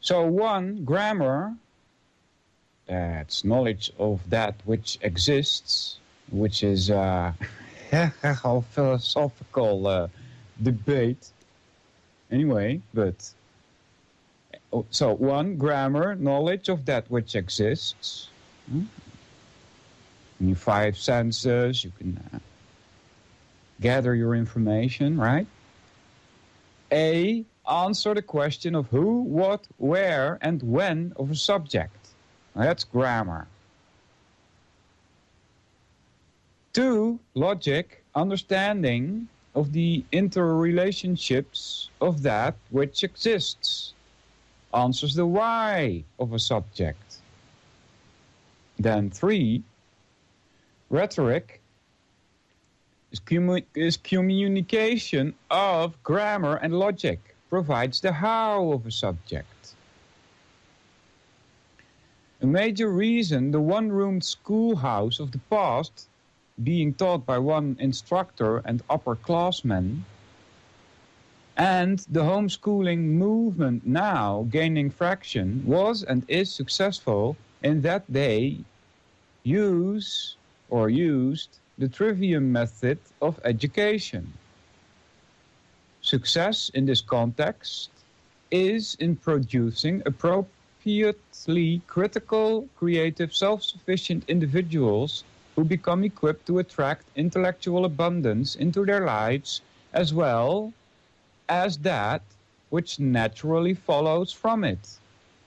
So one, grammar, that's knowledge of that which exists, which is a philosophical debate. Anyway, but so one, grammar, knowledge of that which exists. In your five senses, you can gather your information, right? A, answer the question of who, what, where, and when of a subject. Now that's grammar. 2, logic, understanding of the interrelationships of that which exists. Answers the why of a subject. Then 3, rhetoric is communication of grammar and logic, provides the how of a subject. A major reason the one-roomed schoolhouse of the past, being taught by one instructor and upperclassmen, and the homeschooling movement now gaining traction was and is successful in that they used the Trivium method of education. Success in this context is in producing appropriately critical, creative, self-sufficient individuals who become equipped to attract intellectual abundance into their lives, as well as that which naturally follows from it.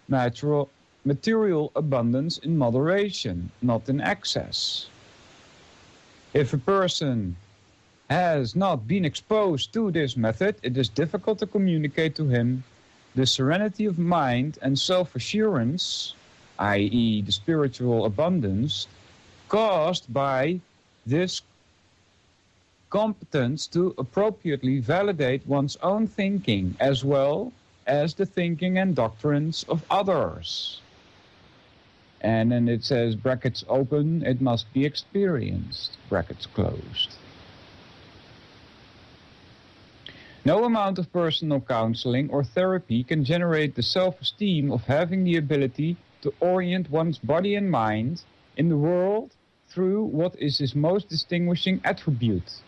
Material abundance in moderation, not in excess. If a person has not been exposed to this method, it is difficult to communicate to him the serenity of mind and self-assurance, i.e. the spiritual abundance, caused by this competence to appropriately validate one's own thinking as well as the thinking and doctrines of others. And then it says, brackets open, it must be experienced, brackets closed. No amount of personal counseling or therapy can generate the self-esteem of having the ability to orient one's body and mind in the world through what is his most distinguishing attribute,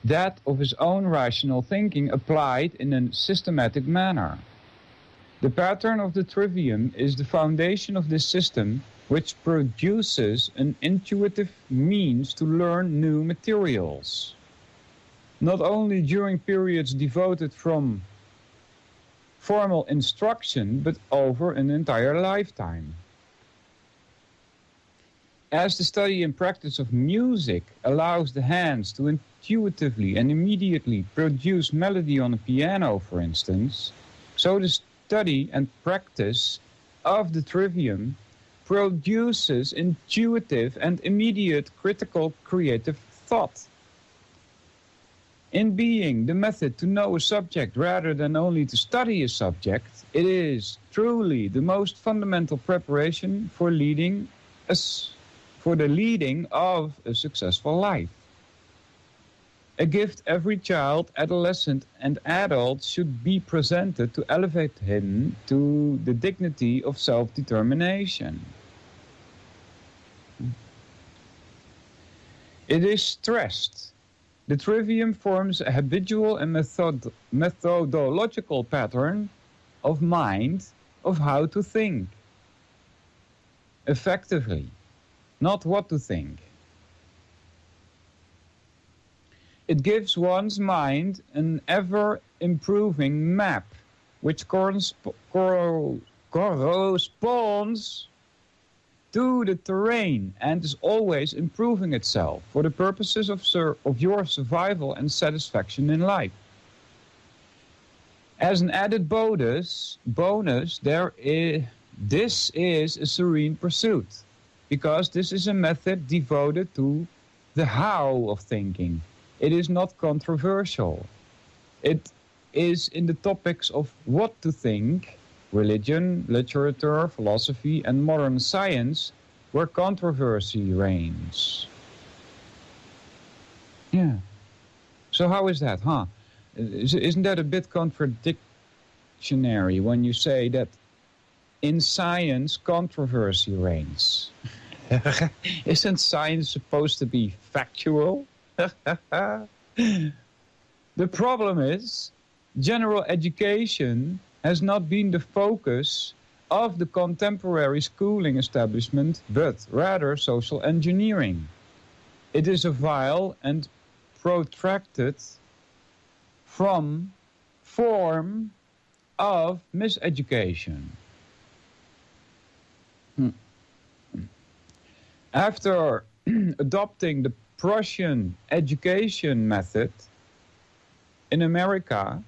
that of his own rational thinking applied in a systematic manner. The pattern of the Trivium is the foundation of this system, which produces an intuitive means to learn new materials, not only during periods devoted from formal instruction, but over an entire lifetime. As the study and practice of music allows the hands to intuitively and immediately produce melody on a piano, for instance, so the study and practice of the Trivium produces intuitive and immediate critical creative thought. In being the method to know a subject rather than only to study a subject, it is truly the most fundamental preparation for the leading of a successful life. A gift every child, adolescent, and adult should be presented to elevate him to the dignity of self-determination. It is stressed. The Trivium forms a habitual and methodological pattern of mind of how to think effectively, not what to think. It gives one's mind an ever-improving map, which corresponds to the terrain and is always improving itself for the purposes of your survival and satisfaction in life. As an added bonus, this is a serene pursuit, because this is a method devoted to the how of thinking. It is not controversial. It is in the topics of what to think, religion, literature, philosophy, and modern science, where controversy reigns. Yeah. So how is that, huh? Isn't that a bit contradictory dictionary when you say that in science controversy reigns. Isn't science supposed to be factual? The problem is, general education has not been the focus of the contemporary schooling establishment, but rather social engineering. It is a vile and protracted form of miseducation. After adopting the Prussian education method in America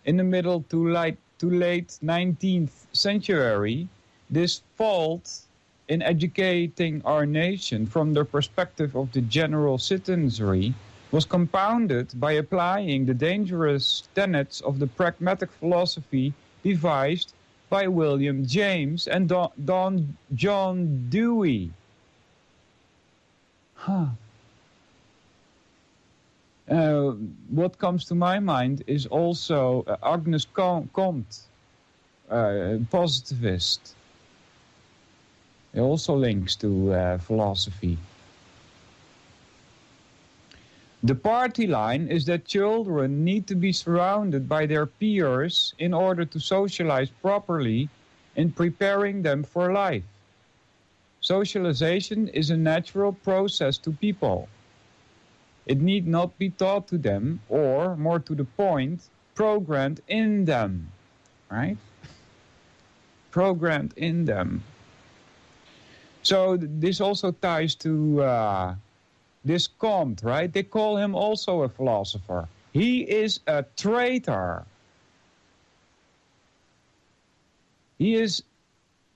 in the middle to late 19th century, this fault in educating our nation from the perspective of the general citizenry was compounded by applying the dangerous tenets of the pragmatic philosophy devised by William James and John Dewey. What comes to my mind is also Agnes Comte, positivist. It also links to philosophy. The party line is that children need to be surrounded by their peers in order to socialize properly in preparing them for life. Socialization is a natural process to people. It need not be taught to them, or, more to the point, programmed in them. Right? Programmed in them. So this also ties to this Comte, right? They call him also a philosopher. He is a traitor. He is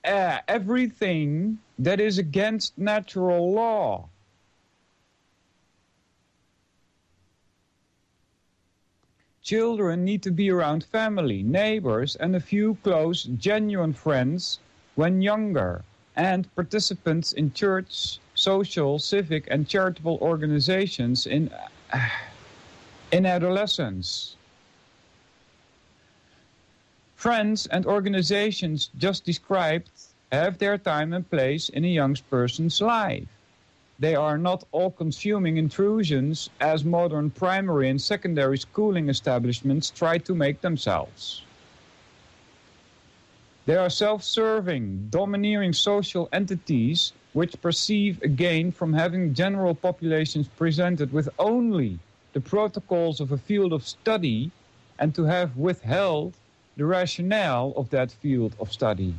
everything that is against natural law. Children need to be around family, neighbors, and a few close, genuine friends when younger, and participants in church, social, civic, and charitable organizations in adolescence. Friends and organizations just described have their time and place in a young person's life. They are not all-consuming intrusions as modern primary and secondary schooling establishments try to make themselves. They are self-serving, domineering social entities which perceive a gain from having general populations presented with only the protocols of a field of study and to have withheld the rationale of that field of study.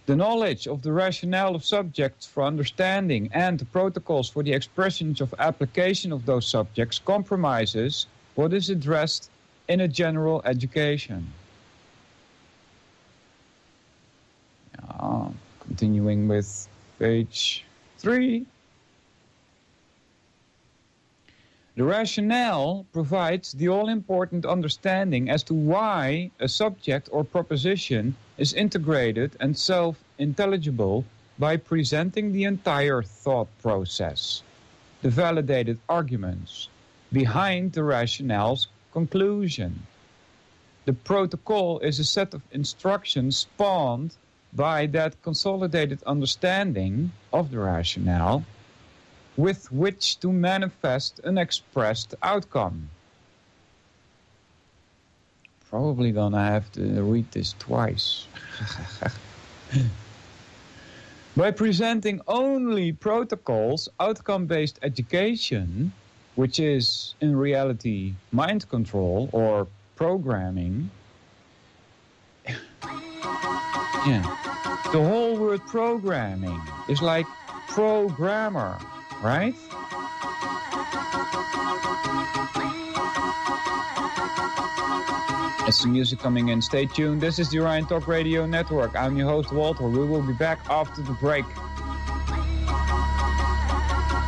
The knowledge of the rationale of subjects for understanding and the protocols for the expressions of application of those subjects compromises what is addressed in a general education. Continuing with page 3. The rationale provides the all-important understanding as to why a subject or proposition is integrated and self-intelligible by presenting the entire thought process, the validated arguments, behind the rationale's conclusion. The protocol is a set of instructions spawned by that consolidated understanding of the rationale with which to manifest an expressed outcome. Probably gonna have to read this twice. By presenting only protocols, outcome-based education, which is in reality mind control or programming, the whole word programming is like programmer, right? There's some music coming in. Stay tuned. This is the Orion Talk Radio Network. I'm your host, Walter. We will be back after the break.